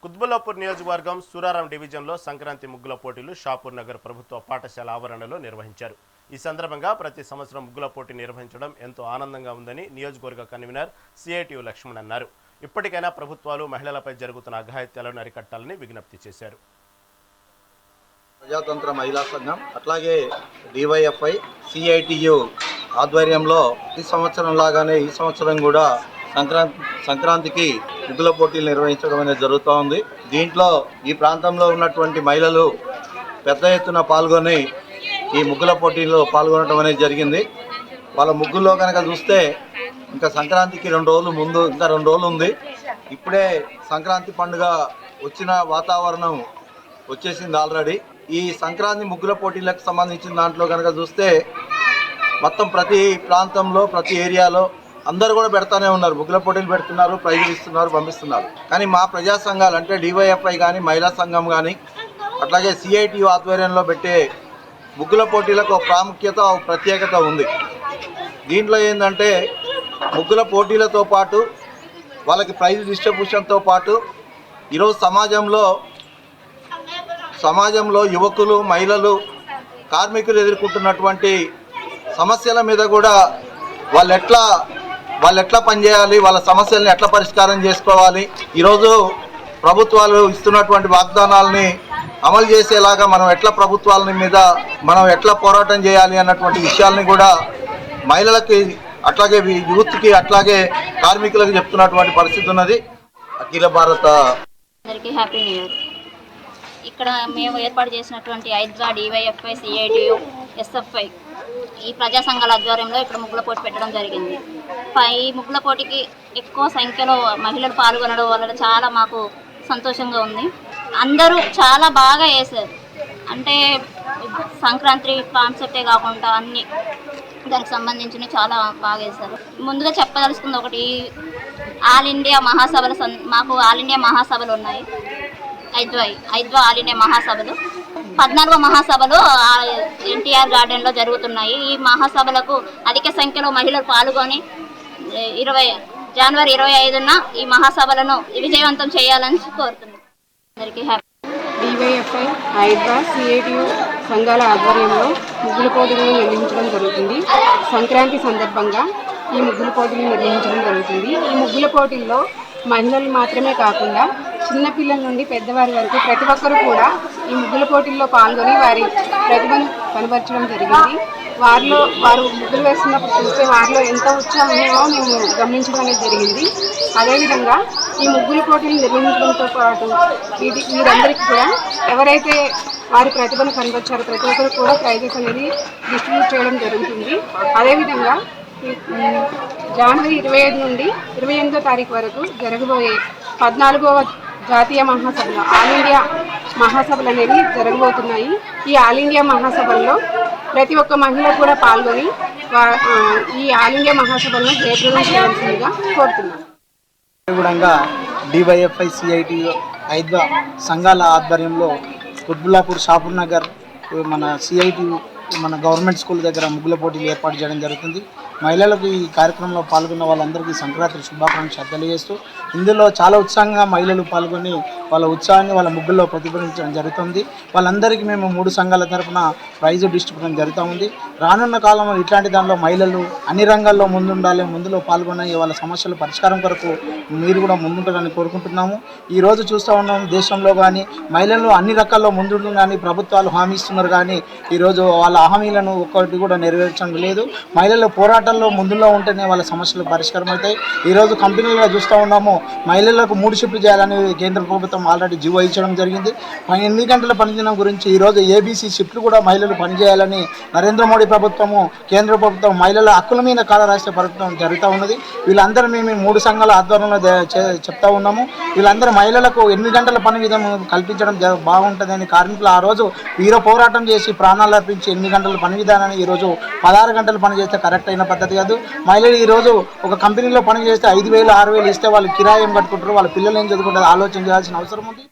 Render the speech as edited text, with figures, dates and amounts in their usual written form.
కుత్బుల్లాపూర్ నియోజకవర్గం సూరారం డివిజన్లో సంక్రాంతి ముగ్గుల పోటీలు షాపూర్ నగర్ ప్రభుత్వ పాఠశాల ఆవరణలో నిర్వహించారు. ఈ సందర్భంగా ప్రతి సంవత్సరం ముగ్గుల పోటీ నిర్వహించడం ఎంతో ఆనందంగా ఉందని నియోజకవర్గ కన్వీనర్ సిఐటియు లక్ష్మణ్ అన్నారు. ఇప్పటికైనా ప్రభుత్వాలు మహిళలపై జరుగుతున్న అఘాయిత్యాలను అరికట్టాలని విజ్ఞప్తి చేశారు. ప్రజాతంత్ర మహిళా సంఘం అట్లాగే డివైఎఫ్ఐ సిఐటియు ఆధ్వర్యంలో ఈ సంవత్సరం లాగానే ఈ సంవత్సరం కూడా సంక్రాంతికి ముగ్గుల పోటీలు నిర్వహించడం అనేది జరుగుతూ ఉంది. దీంట్లో ఈ ప్రాంతంలో ఉన్నటువంటి మహిళలు పెద్ద ఎత్తున పాల్గొని ఈ ముగ్గుల పోటీలో పాల్గొనడం అనేది జరిగింది. వాళ్ళ ముగ్గుల్లో కనుక చూస్తే ఇంకా సంక్రాంతికి 2 రోజులు ముందు, ఇంకా 2 రోజులు ఉంది. ఇప్పుడే సంక్రాంతి పండుగ వచ్చిన వాతావరణం వచ్చేసింది ఆల్రెడీ. ఈ సంక్రాంతి ముగ్గుల పోటీలకు సంబంధించిన దాంట్లో కనుక చూస్తే మొత్తం ప్రతి ప్రాంతంలో ప్రతి ఏరియాలో అందరూ కూడా పెడతానే ఉన్నారు, ముగ్గుల పోటీలు పెడుతున్నారు, ప్రైజులు ఇస్తున్నారు, పంపిస్తున్నారు. కానీ మా ప్రజా సంఘాలు అంటే డివైఎఫ్ఐ కానీ మహిళా సంఘం కానీ అట్లాగే సిఐటియు ఆధ్వర్యంలో పెట్టే ముగ్గుల పోటీలకు ఒక ప్రాముఖ్యత, ఒక ప్రత్యేకత ఉంది. దీంట్లో ఏంటంటే ముగ్గుల పోటీలతో పాటు వాళ్ళకి ప్రైజ్ డిస్ట్రిబ్యూషన్తో పాటు ఈరోజు సమాజంలో యువకులు, మహిళలు, కార్మికులు ఎదుర్కొంటున్నటువంటి సమస్యల మీద కూడా వాళ్ళు ఎట్లా పనిచేయాలి, వాళ్ళ సమస్యల్ని ఎట్లా పరిష్కారం చేసుకోవాలి, ఈరోజు ప్రభుత్వాలు ఇస్తున్నటువంటి వాగ్దానాలని అమలు చేసేలాగా మనం ఎట్లా ప్రభుత్వాల మీద మనం ఎట్లా పోరాటం చేయాలి అన్నటువంటి విషయాల్ని కూడా మహిళలకి అట్లాగే యూత్కి అట్లాగే కార్మికులకు చెప్తున్నటువంటి పరిస్థితి ఉన్నది. అఖిల భారత హ్యాపీ న్యూ ఇయర్. ఇక్కడ మేము ఏర్పాటు చేసినటువంటి ఐద్వా, డివైఎఫ్ఐ, సిఐటియు, ఎస్ఎఫ్ఐ ఈ ప్రజా సంఘాల ఆధ్వర్యంలో ఇక్కడ ముగ్గుల పోటీ పెట్టడం జరిగింది. ఈ ముగ్గుల పోటీకి ఎక్కువ సంఖ్యలో మహిళలు పాల్గొనడం వల్ల చాలా మాకు సంతోషంగా ఉంది. అందరూ చాలా బాగా వేశారు. అంటే సంక్రాంతి కాన్సెప్టే కాకుండా అన్ని దానికి సంబంధించిన చాలా బాగా వేశారు. ముందుగా చెప్పదలుచుకుంది ఒకటి, ఆల్ ఇండియా మహాసభలు మాకు ఆల్ ఇండియా మహాసభలు ఉన్నాయి. ఐద్వా ఆల్ ఇండియా మహాసభలు 14వ మహాసభలు ఎన్టీఆర్ గార్డెన్లో జరుగుతున్నాయి. ఈ మహాసభలకు అధిక సంఖ్యలో మహిళలు పాల్గొని జనవరి 25న ఈ మహాసభలను విజయవంతం చేయాలని కోరుతున్నాను. అందరికీ హ్యాపీ. డివైఎఫ్ఐ, ఐద్వా, సిఐటియు సంఘాల ఆధ్వర్యంలో ముగ్గుల పోటీలను నిర్వహించడం జరుగుతుంది. సంక్రాంతి సందర్భంగా ఈ ముగ్గుల పోటీలు నిర్వహించడం జరుగుతుంది. ఈ ముగ్గుల పోటీల్లో మహిళలు మాత్రమే కాకుండా చిన్నపిల్లల నుండి పెద్దవారి వరకు ప్రతి ఒక్కరూ కూడా ఈ ముగ్గుల పోటీల్లో పాల్గొని వారి ప్రతిభను కనబరచడం జరిగింది. వారు ముగ్గులు వేస్తున్నప్పుడు చూస్తే వారిలో ఎంత ఉత్సాహమో మేము గమనించడం అనేది జరిగింది. అదేవిధంగా ఈ ముగ్గుల పోటీలు నిర్వహించడంతో పాటు వీరందరికీ కూడా ఎవరైతే వారి ప్రతిభను కనబరిచారో ప్రతి ఒక్కరు కూడా ప్రైజెస్ అనేది డిస్ట్రిబ్యూట్ చేయడం జరుగుతుంది. అదేవిధంగా జనవరి 25 నుండి 28వ తారీఖు వరకు జరగబోయే 14వ జాతీయ మహాసభలు, ఆల్ ఇండియా మహాసభలు అనేవి జరగబోతున్నాయి. ఈ ఆల్ ఇండియా మహాసభల్లో ప్రతి ఒక్క మహిళ కూడా పాల్గొని ఈ ఆల్ ఇండియా మహాసభలను జయప్రదం చేయవలసిందిగా కోరుతున్నాను. కూడా డివైఎఫ్ఐ, సిఐటియు, ఐద్వా సంఘాల ఆధ్వర్యంలో కుత్బుల్లాపూర్, షాపూర్ నగర్, మన సిఐటియు, మన గవర్నమెంట్ స్కూల్ దగ్గర ముగ్గుల పోటీలు ఏర్పాటు చేయడం జరుగుతుంది. మహిళలకు ఈ కార్యక్రమంలో పాల్గొన్న వాళ్ళందరికీ సంక్రాంతి శుభాకాంక్షలు తెలియజేస్తూ ఇందులో చాలా ఉత్సాహంగా మహిళలు పాల్గొని వాళ్ళ ఉత్సాహాన్ని వాళ్ళ ముగ్గుల్లో ప్రతిఫలించడం జరుగుతుంది. వాళ్ళందరికీ మేము 3 సంఘాల తరఫున ప్రైజు డిస్ట్రిబ్యూషన్ జరుగుతూ ఉంది. రానున్న కాలంలో ఇట్లాంటి దానిలో మహిళలు అన్ని రంగాల్లో ముందుండాలి, ముందులో పాల్గొని వాళ్ళ సమస్యల పరిష్కారం కొరకు మీరు కూడా ముందుంటారని కోరుకుంటున్నాము. ఈరోజు చూస్తూ ఉన్నాము, దేశంలో కానీ మహిళలు అన్ని రకాల్లో ముందుంటుంది కానీ ప్రభుత్వాలు హామీ ఇస్తున్నారు కానీ ఈరోజు వాళ్ళ హామీలను ఒక్కటి కూడా నెరవేర్చడం లేదు. మహిళలు పోరాటంలో ముందులో ఉంటేనే వాళ్ళ సమస్యలు పరిష్కారం అవుతాయి. ఈరోజు కంపెనీలో చూస్తూ ఉన్నాము, మహిళలకు 3 షిఫ్ట్లు చేయాలని కేంద్ర ప్రభుత్వం ఆల్రెడీ జీవో ఇచ్చడం జరిగింది. 8 గంటల పనిదినం గురించి ఈరోజు ఏబీసీ షిఫ్ట్లు కూడా మహిళలు పనిచేయాలని నరేంద్ర మోడీ ప్రభుత్వము, కేంద్ర ప్రభుత్వం మహిళల హక్కుల మీద కాలరాష్ట్ర ప్రభుత్వం జరుగుతూ ఉన్నది. వీళ్ళందరూ మేము 3 సంఘాల ఆధ్వర్యంలో చెప్తా ఉన్నాము. వీళ్ళందరూ మహిళలకు 8 గంటల పని విధానం కల్పించడం బాగుంటుందని కార్మికులు ఆ రోజు వీర పోరాటం చేసి ప్రాణాలు అర్పించి 8 గంటల పని విధానాన్ని ఈరోజు 16 గంటలు పని చేస్తే కరెక్ట్ అయిన పద్ధతి కాదు. మహిళలు ఈరోజు ఒక కంపెనీలో పని చేస్తే 5,000, 6,000 ఇస్తే వాళ్ళు కిరాయి ఏం కట్టుకుంటారు, వాళ్ళ పిల్లలు ఏం చదువుకుంటారు ఆలోచన చేయాల్సిన అవసరం ఉంది.